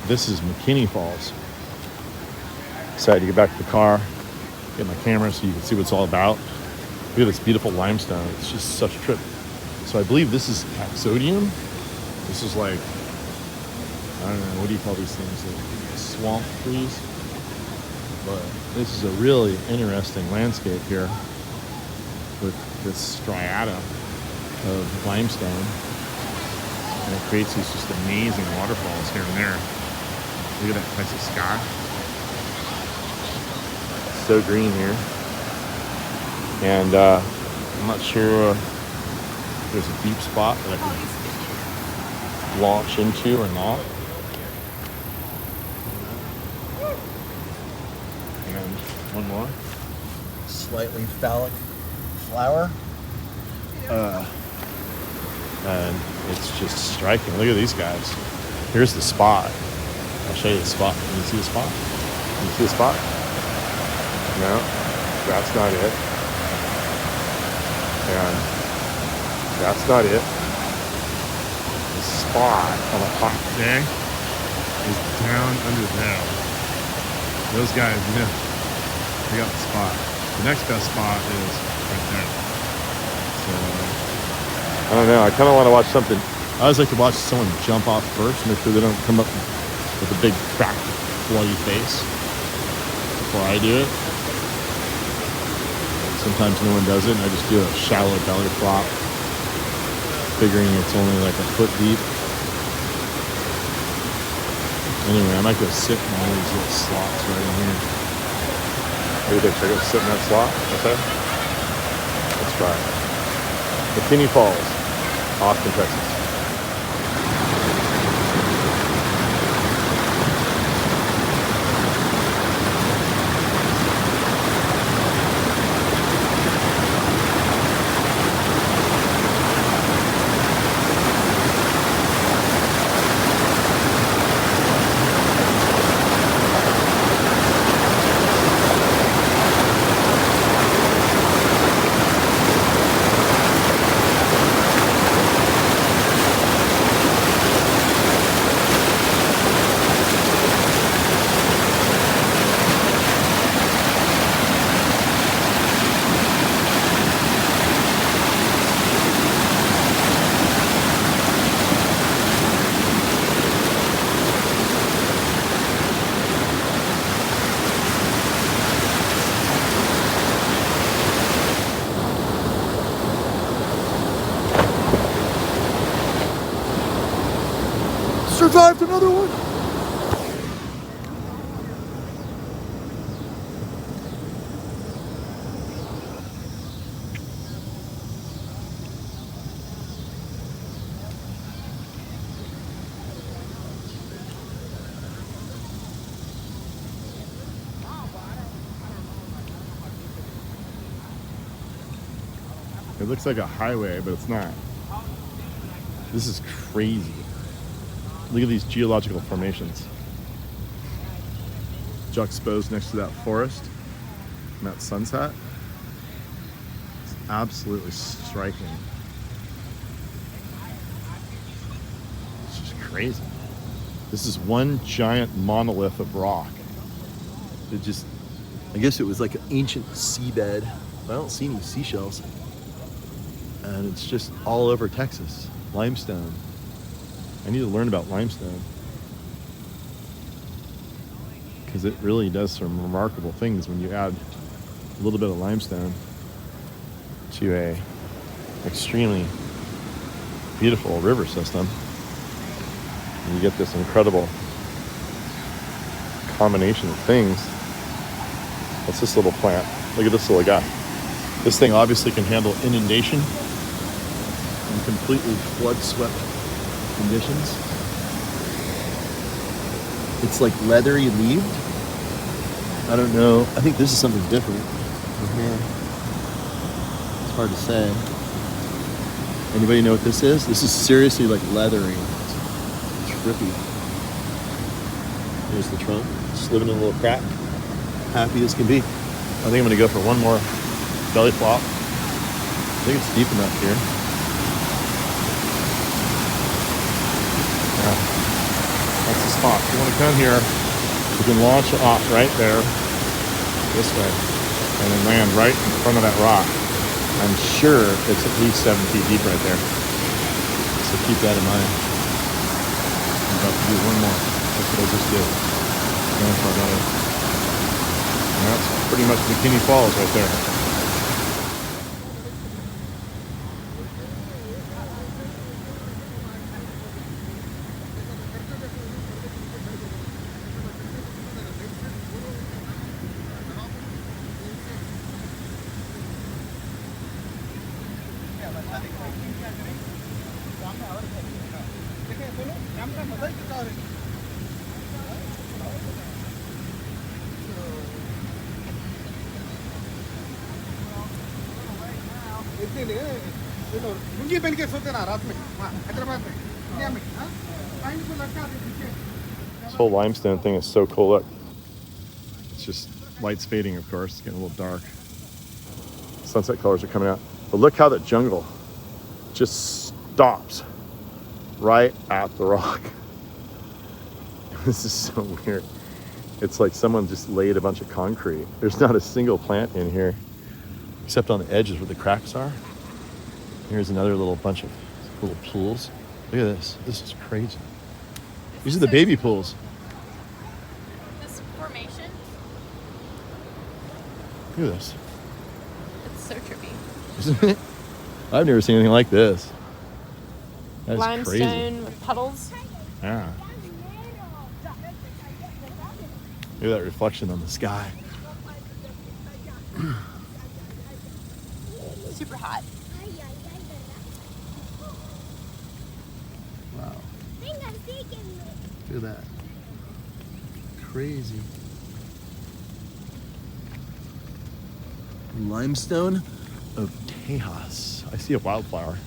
This is McKinney Falls. Decided to get back to the car, get my camera so you can see what it's all about. Look at this beautiful limestone. It's just such a trip. So I believe this is Taxodium. This is like, I don't know, what do you call these things? Like swamp trees. But this is a really interesting landscape here with this striata of limestone. And it creates these just amazing waterfalls here and there. Look at that Texas sky. It's so green here. And I'm not sure if there's a deep spot that I can launch into or not. And one more. Slightly phallic flower. And it's just striking. Look at these guys. Here's the spot. I'll show you the spot. Can you see the spot? Can you see the spot? No, that's not it. And that's not it. The spot on a hot day is down under there. Those guys, they got the spot. The next best spot is right there. So, I don't know. I kind of want to watch something. I always like to watch someone jump off first, make sure they don't come up with a big cracked, bloody face before I do it. Sometimes no one does it, and I just do a shallow belly flop, figuring it's only like a foot deep. Anyway, I might go sit in one of these little slots right in here. What do you think? Should I go sit in that slot right there? Let's try it. McKinney Falls, Austin, Texas. Survived another one. It looks like a highway, but it's not. This is crazy. Look at these geological formations juxtaposed next to that forest and that sunset. It's absolutely striking. It's just crazy. This is one giant monolith of rock. It just, I guess it was like an ancient seabed. I don't see any seashells. And it's just all over Texas. Limestone. I need to learn about limestone because it really does some remarkable things when you add a little bit of limestone to a extremely beautiful river system. And you get this incredible combination of things. What's this little plant? Look at this little guy. This thing obviously can handle inundation and completely flood-swept conditions. It's like leathery leaved. I don't know. I think this is something different from here. It's hard to say. Anybody know what this is? This is seriously like leathery. It's trippy. Here's the trunk. Just living in a little crack. Happy as can be. I think I'm gonna go for one more belly flop. I think it's deep enough here. That's the spot. hawk. You want to come here, you can launch off right there, this way, and then land right in front of that rock. I'm sure it's at least 7 feet deep right there. So keep that in mind. I'm about to do one more. That's what I just did. Going for another. And that's pretty much McKinney Falls right there. This whole limestone thing is so cool. Look, it's just light's fading, of course. It's getting a little dark. Sunset colors are coming out. But look how that jungle just stops right at the rock. This is so weird. It's like someone just laid a bunch of concrete. There's not a single plant in here, except on the edges where the cracks are. Here's another little bunch of little pools. Look at this. This is crazy. These are the baby pools. This formation. Look at this. It's so trippy. Isn't it? I've never seen anything like this. That is Limestone crazy. with puddles. Yeah. Look at that reflection on the sky. Super hot. Wow. Look at that. Crazy. Limestone of Tejas. I see a wildflower.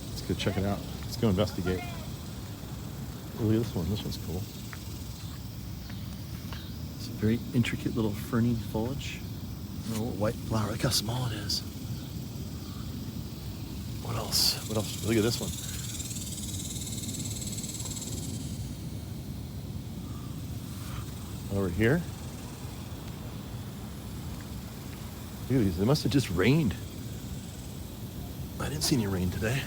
Let's go check it out. Let's go investigate. Oh, look at this one. This one's cool. It's a very intricate little ferny foliage. And a little white flower. Look how small it is. What else? What else? Look at this one. Over here. Look at these. It must have just rained. I didn't see any rain today.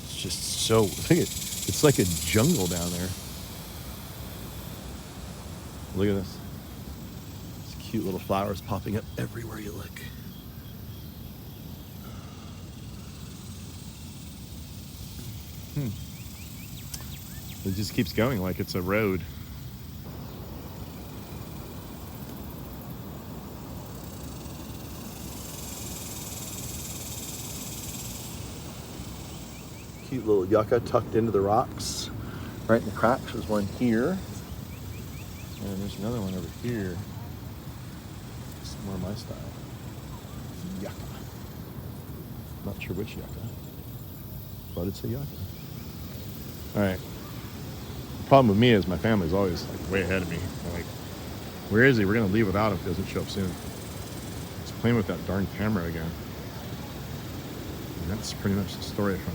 It's just so, look at it. It's like a jungle down there. Look at this. These cute little flowers popping up everywhere you look. It just keeps going like it's a road. Cute little yucca tucked into the rocks. Right in the cracks. There's one here. And there's another one over here. It's more my style. Yucca. Not sure which yucca, but it's a yucca. All right. The problem with me is my family's always like way ahead of me. They're like, where is he? We're gonna leave without him if he doesn't show up soon. He's playing with that darn camera again. And that's pretty much the story from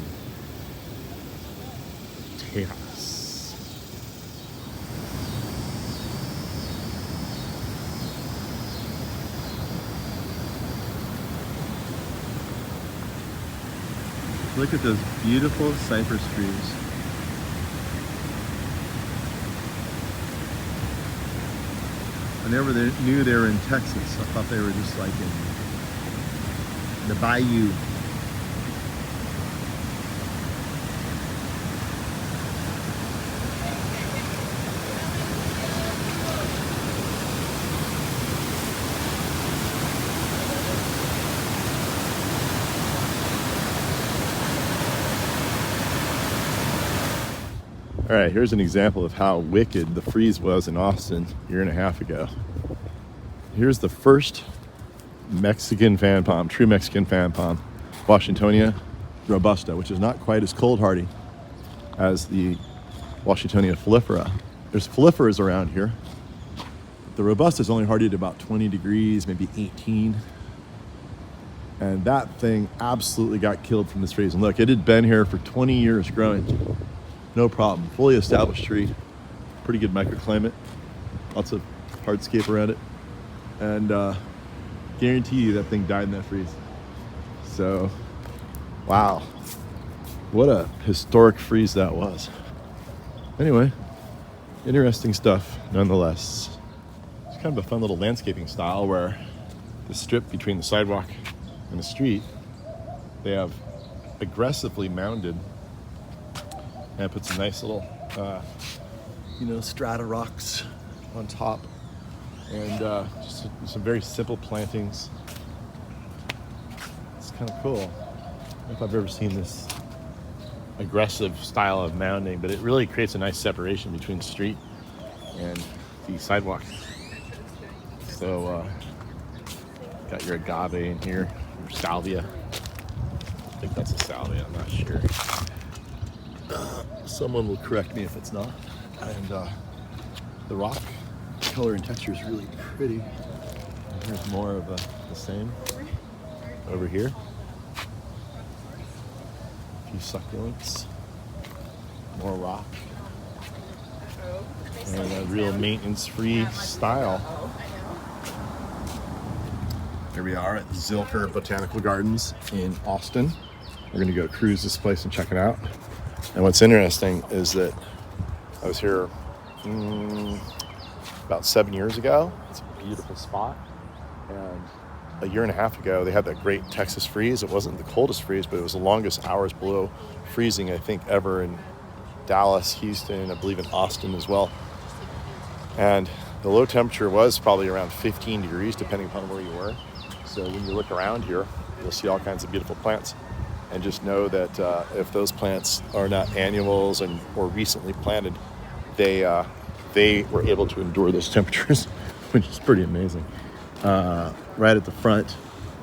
Tejas. Look at those beautiful cypress trees. I never knew they were in Texas. I thought they were just like in the bayou. All right, here's an example of how wicked the freeze was in Austin a year and a half ago. Here's the first Mexican fan palm, true Mexican fan palm, Washingtonia robusta, which is not quite as cold hardy as the Washingtonia foliifera. There's foliiferas around here. The robusta is only hardy at about 20 degrees, maybe 18. And that thing absolutely got killed from this freeze. And look, it had been here for 20 years growing. No problem. Fully established tree. Pretty good microclimate. Lots of hardscape around it. And guarantee you that thing died in that freeze. So, wow. What a historic freeze that was. Anyway, interesting stuff nonetheless. It's kind of a fun little landscaping style where the strip between the sidewalk and the street, they have aggressively mounded and put some nice little, strata rocks on top, and just some very simple plantings. It's kind of cool. I don't know if I've ever seen this aggressive style of mounding, but it really creates a nice separation between the street and the sidewalk. So, got your agave in here, your salvia. I think that's a salvia, I'm not sure. Someone will correct me if it's not. And the rock color and texture is really pretty. And here's more of the same over here. A few succulents, more rock, and a real maintenance-free style. Here we are at Zilker Botanical Gardens in Austin. We're gonna go cruise this place and check it out. And what's interesting is that I was here about 7 years ago. It's a beautiful spot. And a year and a half ago, they had that great Texas freeze. It wasn't the coldest freeze, but it was the longest hours below freezing, I think, ever in Dallas, Houston, I believe in Austin as well. And the low temperature was probably around 15 degrees, depending upon where you were. So when you look around here, you'll see all kinds of beautiful plants. And just know that if those plants are not annuals or recently planted, they were able to endure those temperatures, which is pretty amazing. Right at the front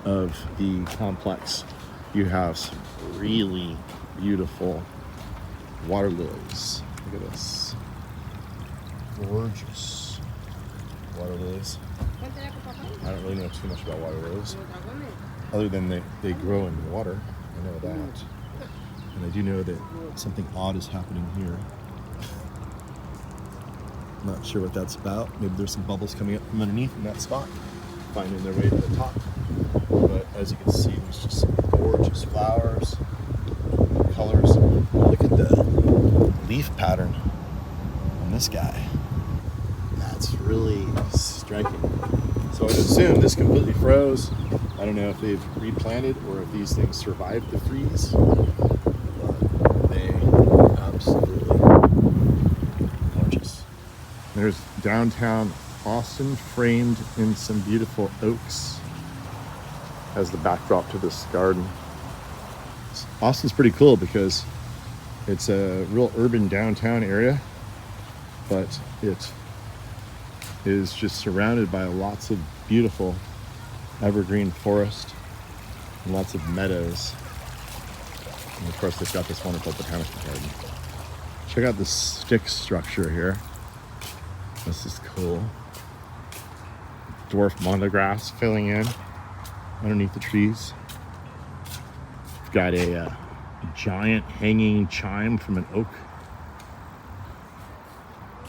of the complex, you have some really beautiful water lilies. Look at this. Gorgeous water lilies. I don't really know too much about water lilies, other than they grow in water. I know that. And I do know that something odd is happening here. Not sure what that's about. Maybe there's some bubbles coming up from underneath in that spot, finding their way to the top. But as you can see, there's just some gorgeous flowers, colors. Look at the leaf pattern on this guy. That's really striking. So I'd assume this completely froze. I don't know if they've replanted or if these things survived the freeze, but they absolutely gorgeous. There's downtown Austin framed in some beautiful oaks as the backdrop to this garden. Austin's pretty cool because it's a real urban downtown area, but it is just surrounded by lots of beautiful evergreen forest and lots of meadows. And of course, they've got this wonderful botanical garden. Check out this stick structure here. This is cool. Dwarf monographs filling in underneath the trees. We've got a giant hanging chime from an oak.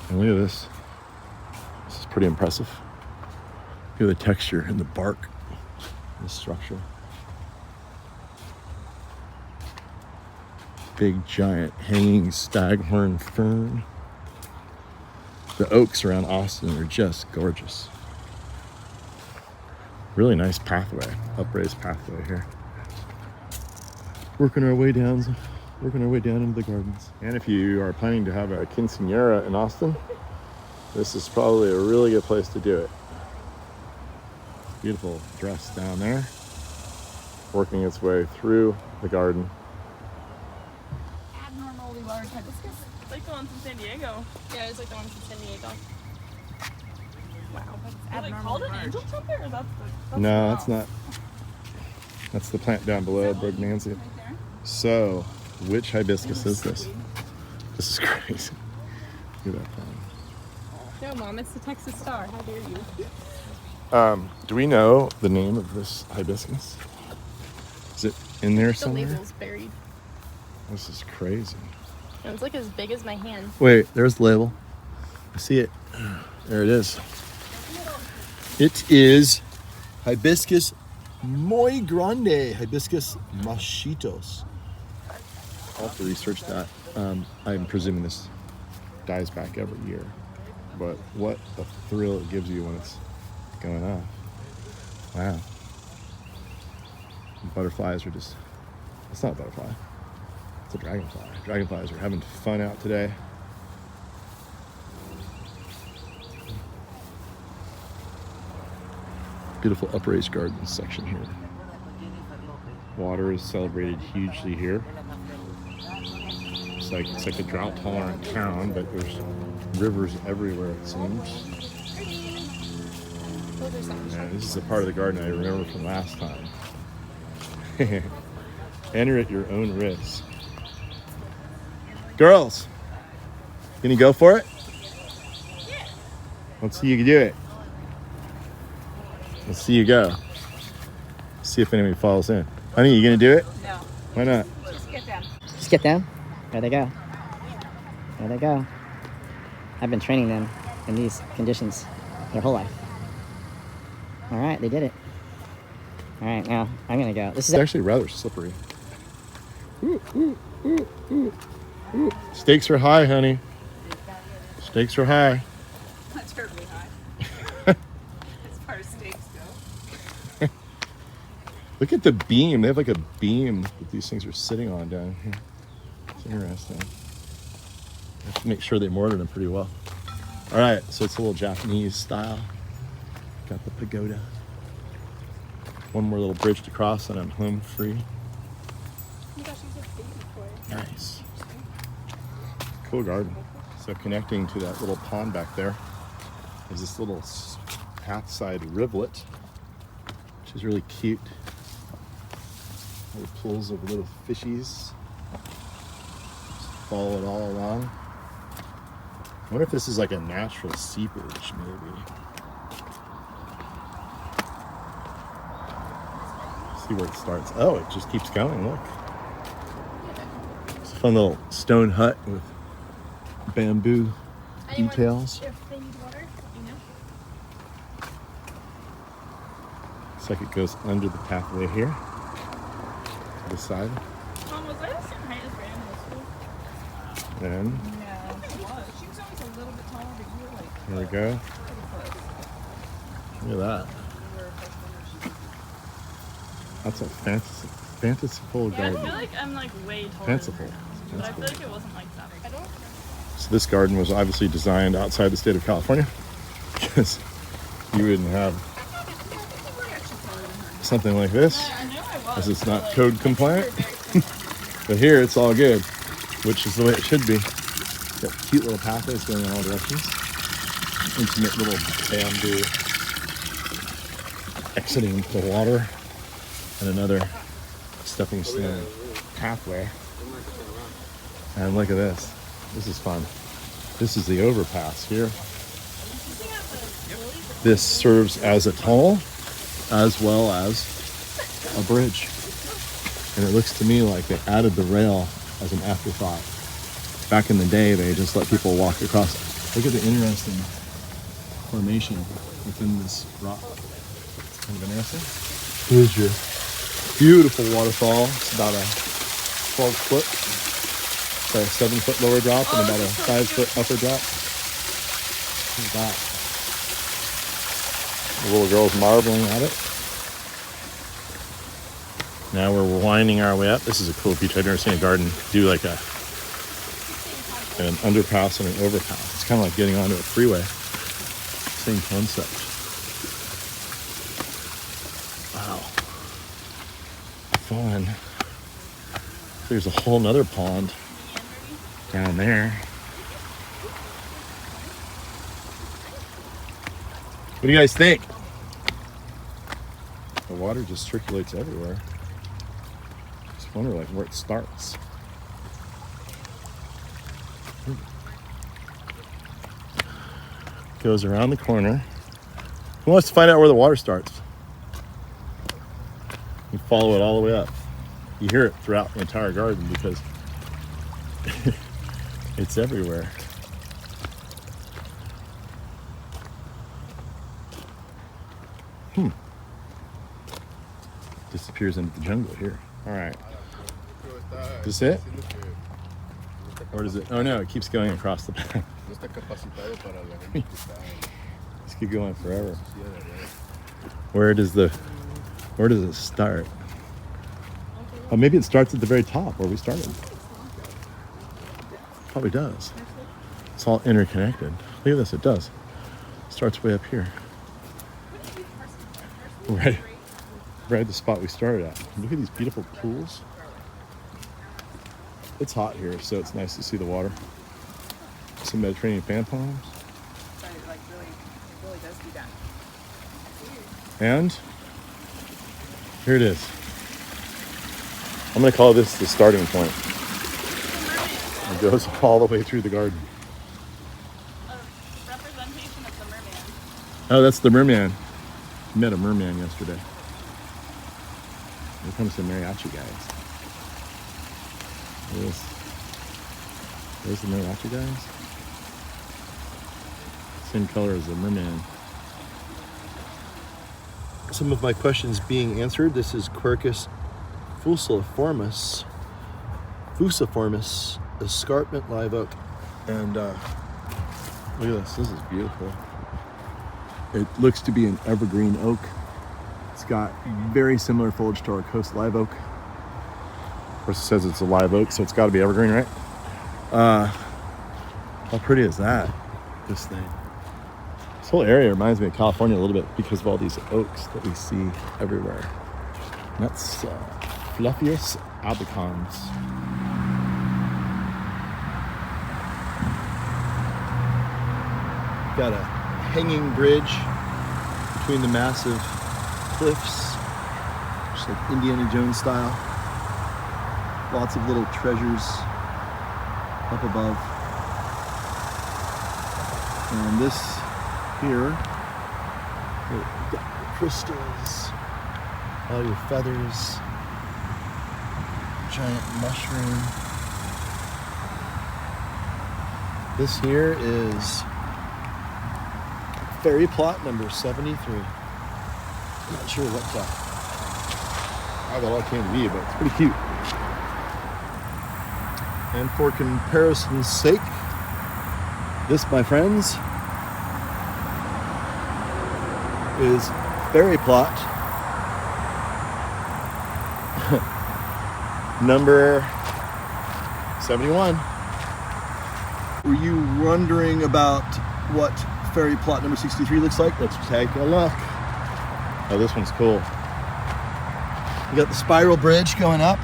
And look at this. This is pretty impressive. Look at the texture and the bark, the structure. Big giant hanging staghorn fern. The oaks around Austin are just gorgeous. Really nice pathway, upraised pathway here. Working our way down into the gardens. And if you are planning to have a quinceañera in Austin, this is probably a really good place to do it. Beautiful dress down there, working its way through the garden. Abnormally large hibiscus. It's like the ones in San Diego. Yeah, it's like the ones in San Diego. Wow, that's Is it abnormally called an large. angel trumpet, or that's No, that's not. That's the plant down below, Brognansia. Right there. So, which hibiscus is this? This is crazy. Look at that plant. No, Mom, it's the Texas Star. How dare you? Do we know the name of this hibiscus? in there The somewhere. label's buried. This is crazy. And it's like as big as my hand. Wait, there's the label. I see it. There it is. It is Hibiscus muy grande, Hibiscus machitos. I'll have to research that. I'm presuming this dies back every year, but what a thrill it gives you when it's going off. Wow. Butterflies are just, it's not a butterfly, it's a dragonfly. Dragonflies are having fun out today. Beautiful upraised gardens section here. Water is celebrated hugely here. It's like a drought tolerant town, but there's rivers everywhere it seems. Yeah, this is a part of the garden I remember from last time. Enter at your own risk. Girls, can you go for it? Yeah. Let's see you do it. Let's see you go. See if anybody falls in. Honey, you gonna do it? No. Why not? Just get down. Just get down. There they go. There they go. I've been training them in these conditions their whole life. All right, they did it. All right, now I'm gonna go. This is It's actually rather slippery. Stakes are high, honey. Stakes are high. Not terribly high. As far as stakes go. Look at the beam. They have like a beam that these things are sitting on down here. It's interesting. I have to make sure they mortared them pretty well. All right, so it's a little Japanese style. Got the pagoda. One more little bridge to cross and I'm home free. Oh my gosh, she's a baby boy. Nice. Cool garden. So connecting to that little pond back there is this little pathside rivulet, which is really cute. Little pools of little fishies. Just follow it all along. I wonder if this is like a natural seepage, maybe. See where it starts. Oh, it just keeps going, look. It's a fun little stone hut with bamboo Anyone, details. If they need water, you know. Looks like it goes under the pathway here. To the side. Mom, was I the same height as Brandon in school? Then, No, she was. She was always a little bit taller, but you were like here we go. pretty close. Look at that. That's a fanciful Yeah, I garden. feel like I'm like way taller. Fanciful. Than her now, but I feel like it wasn't like that. I don't. So this garden was obviously designed outside the state of California because you wouldn't have something like this, I know I was. because it's not but, like, code I think compliant. we're very similar. But here it's all good, which is the way it should be. Got cute little pathways going in all directions. Intimate little bamboo exiting the water, and another stepping stone pathway. And look at this. This is fun. This is the overpass here. This serves as a tunnel as well as a bridge. And it looks to me like they added the rail as an afterthought. Back in the day, they just let people walk across. Look at the interesting formation within this rock. Kind of interesting. Here's your beautiful waterfall. It's about a 12-foot, sorry, 7-foot lower drop and about a 5-foot upper drop. Look at that. The little girl's marveling at it. Now we're winding our way up. This is a cool feature. I've never seen a garden do like an underpass and an overpass. It's kind of like getting onto a freeway. Same concept. Wow. Fun. There's a whole nother pond down there. What do you guys think? The water just circulates everywhere. Just wonder like where it starts. Goes around the corner. Who wants to find out where the water starts? You follow it all the way up. You hear it throughout the entire garden because it's everywhere. Disappears into the jungle here. All right. Is this it? Or does it? Oh no, it keeps going across the path. This could go on forever. Where does it start? Oh, maybe it starts at the very top where we started. Probably does. It's all interconnected. Look at this, it does. It starts way up here. Right at the spot we started at. Look at these beautiful pools. It's hot here, so it's nice to see the water. Some Mediterranean fan palms. But it really does do that. And here it is. I'm going to call this the starting point. It goes all the way through the garden. A representation of the merman. Oh, that's the merman. Met a merman yesterday. Here comes the mariachi guys. There's the mariachi guys. Same color as the merman. Some of my questions being answered. This is Quercus fusiformis, escarpment live oak. And look at this. This is beautiful. It looks to be an evergreen oak. It's got very similar foliage to our coast live oak. Of course, it says it's a live oak, so it's got to be evergreen, right? How pretty is that? This thing. This whole area reminds me of California a little bit because of all these oaks that we see everywhere. And that's Fluffius albicans. Got a hanging bridge between the massive cliffs, just like Indiana Jones style. Lots of little treasures up above. And this here, you've got your crystals, all your feathers, giant mushroom. This here is fairy plot number 73. I'm not sure what how that all came to be, but it's pretty cute. And for comparison's sake, this, my friends, is fairy plot number 71. Were you wondering about what fairy plot number 63 looks like? Let's take a look. Oh, this one's cool. You got the spiral bridge going up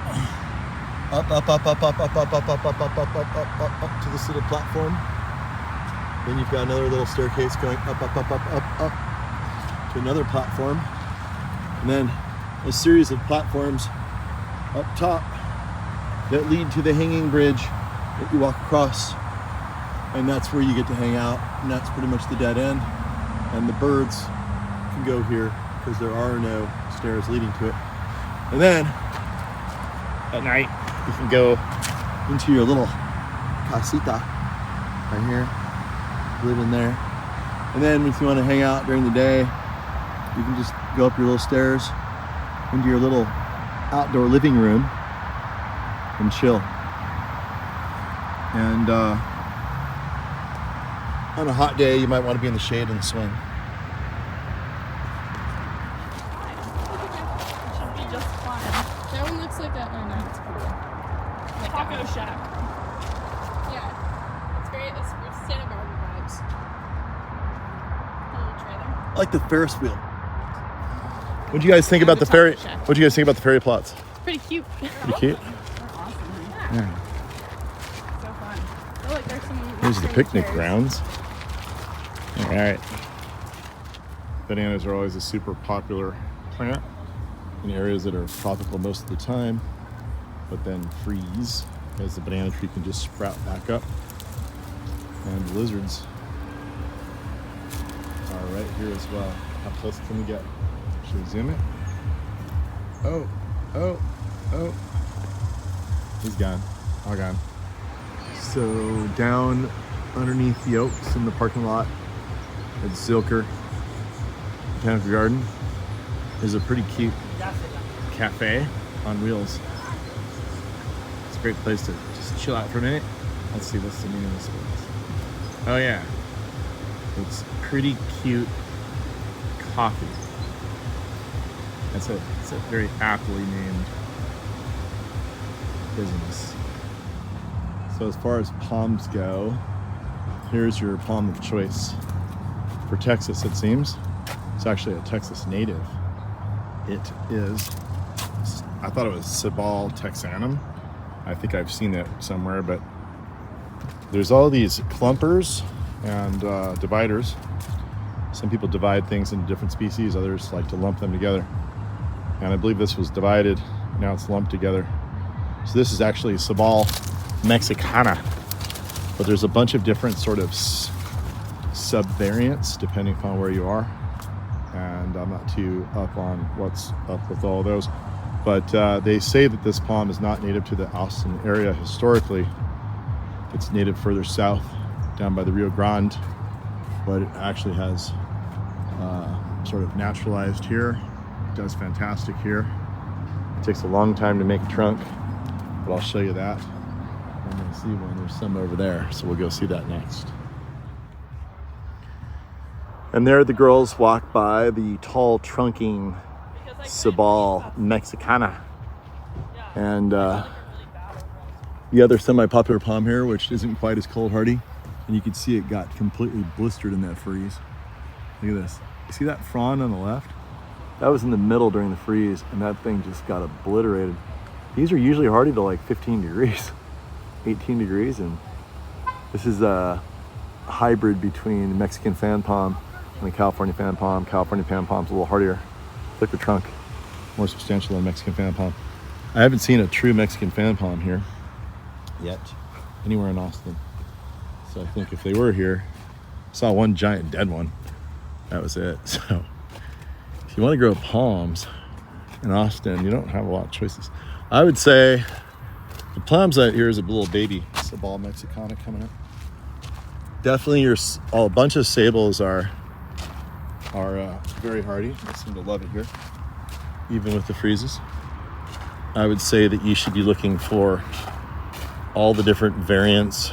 to this little platform. Then you've got another little staircase going up to another platform. And then a series of platforms up top that lead to the hanging bridge that you walk across. And that's where you get to hang out. And that's pretty much the dead end. And the birds can go here because there are no stairs leading to it. And then at night, you can go into your little casita right here, live in there. And then if you want to hang out during the day, you can just go up your little stairs into your little outdoor living room and chill. And on a hot day, you might want to be in the shade and swing. It should be just fine. That one looks like oh no, it's cool. Like Taco Shack. Yeah. It's Santa Barbara vibes. The little trailer. I like the Ferris wheel. What do you guys think about the fairy? What do you guys think about the fairy plots? It's pretty cute. Pretty cute. Yeah. So fun. Oh, look, there's some. Here's the nice picnic chairs. grounds. All right. Bananas are always a super popular plant in areas that are tropical most of the time, but then freeze as the banana tree can just sprout back up. And the lizards are right here as well. How close can we get? Should we zoom it? Oh. He's gone. All gone. So down underneath the oaks in the parking lot at Zilker Botanical Garden is a pretty cute cafe on wheels. It's a great place to just chill out for a minute. Let's see, what's the name of this place? Oh yeah, it's Pretty Cute Coffee. It's a very aptly named business. So as far as palms go, here's your palm of choice. For Texas, it seems. It's actually a Texas native. It is, I thought it was Cibal texanum. I think I've seen it somewhere, but there's all these clumpers and dividers. Some people divide things into different species, others like to lump them together. And I believe this was divided, now it's lumped together. So this is actually Cibal mexicana, but there's a bunch of different sort of sub-variants depending upon where you are. And I'm not too up on what's up with all those. But they say that this palm is not native to the Austin area historically. It's native further south, down by the Rio Grande, but it actually has sort of naturalized here. It does fantastic here. It takes a long time to make a trunk, but I'll show you that. I'm gonna see one, there's some over there, so we'll go see that next. And there the girls walk by the tall trunking Cibal mexicana. And the other semi-popular palm here, which isn't quite as cold hardy, and you can see it got completely blistered in that freeze. Look at this. You see that frond on the left? That was in the middle during the freeze, and that thing just got obliterated. These are usually hardy to like 15 degrees, 18 degrees, and this is a hybrid between the Mexican fan palm and the California fan palm. California fan palm's a little hardier, thicker trunk, more substantial than Mexican fan palm. I haven't seen a true Mexican fan palm here yet, anywhere in Austin. So I think if they were here, I saw one giant dead one. That was it. So if you want to grow palms in Austin, you don't have a lot of choices. I would say the palms out here is a little baby Cibal mexicana coming up. Definitely a bunch of sables are very hardy. They seem to love it here, even with the freezes. I would say that you should be looking for all the different variants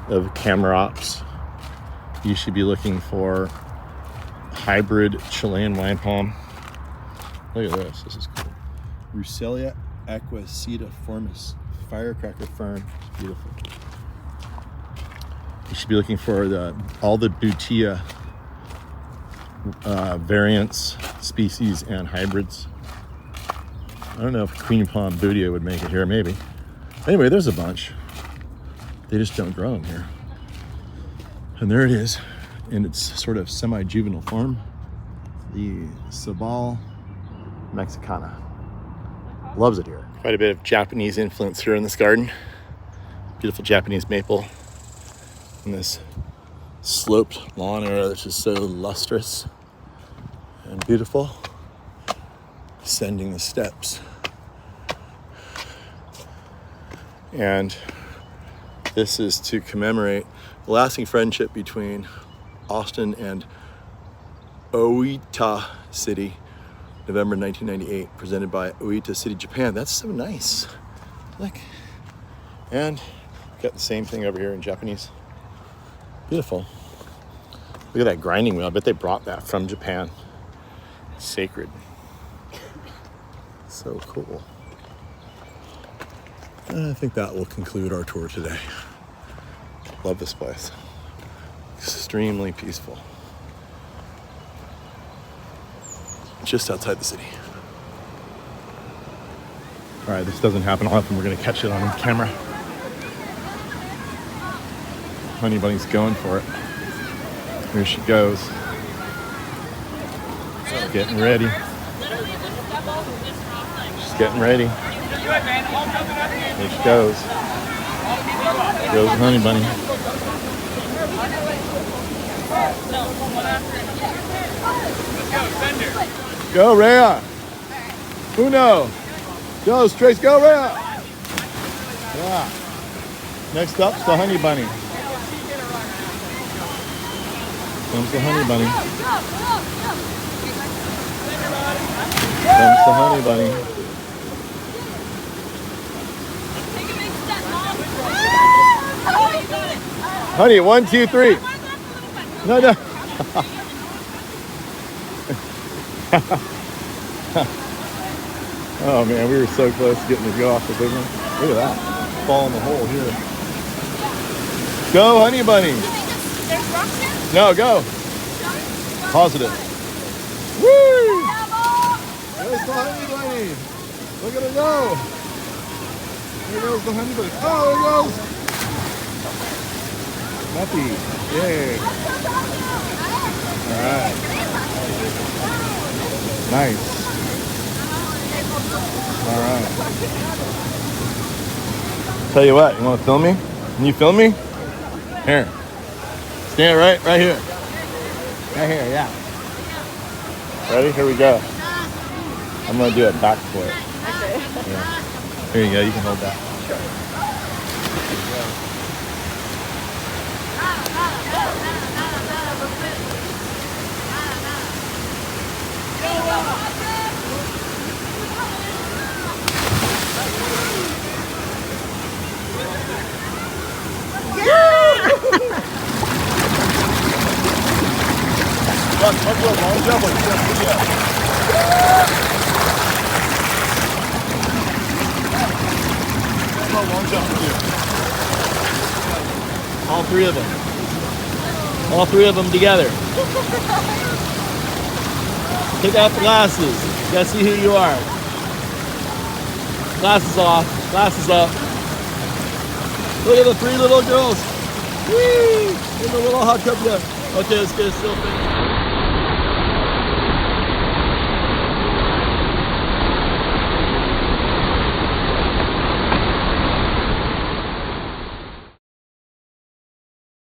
of Camarops. You should be looking for hybrid Chilean wine palm. Look at this. This is cool. Russellia aquacetiformis, firecracker fern. It's beautiful. You should be looking for all the Butia variants, species, and hybrids. I don't know if Queen Palm Butia would make it here, maybe. Anyway, there's a bunch. They just don't grow them here. And there it is, in its sort of semi-juvenile form, the Cibal mexicana. Loves it here. Quite a bit of Japanese influence here in this garden. Beautiful Japanese maple. And this sloped lawn area that's just so lustrous and beautiful. Descending the steps. And this is to commemorate the lasting friendship between Austin and Oita City, November 1998, presented by Oita City, Japan. That's so nice. Look. And got the same thing over here in Japanese. Beautiful. Look at that grinding wheel. I bet they brought that from Japan. It's sacred. So cool. And I think that will conclude our tour today. Love this place. Extremely peaceful. Just outside the city. All right, this doesn't happen often. We're gonna catch it on camera. Honey Bunny's going for it. Here she goes. Getting ready. She's getting ready. Here she goes. Goes the Honey Bunny. Go, Rhea. Uno. Go, Trace. Go, Rhea. Yeah. Next up's the honey bunny. Comes the honey bunny. Comes the honey bunny. Take a big step, Mom. Oh, you got it. Honey, 1, 2, 3. No, no. Oh man, we were so close to getting to go off the big one. Look at that. Fall in the hole here. Go, honey bunny. There's rocks here? No, go. Positive. Woo! There's the honey bunny. Look at it go. There goes the honey bunny. Oh, there goes. Muffy. Yay. All right. Nice. All right. Tell you what, you want to film me? Can you film me? Here. Stand right here. Right here, yeah. Ready? Here we go. I'm going to do a back flip. Okay. Yeah. Here you go. You can hold that. Look, long jump. Long jump for you. All three of them. All three of them together. Take off the glasses. You gotta see who you are. Glasses off. Glasses up. Look at the three little girls. Whee! In the little hot tub there. Okay, let's get a still thing.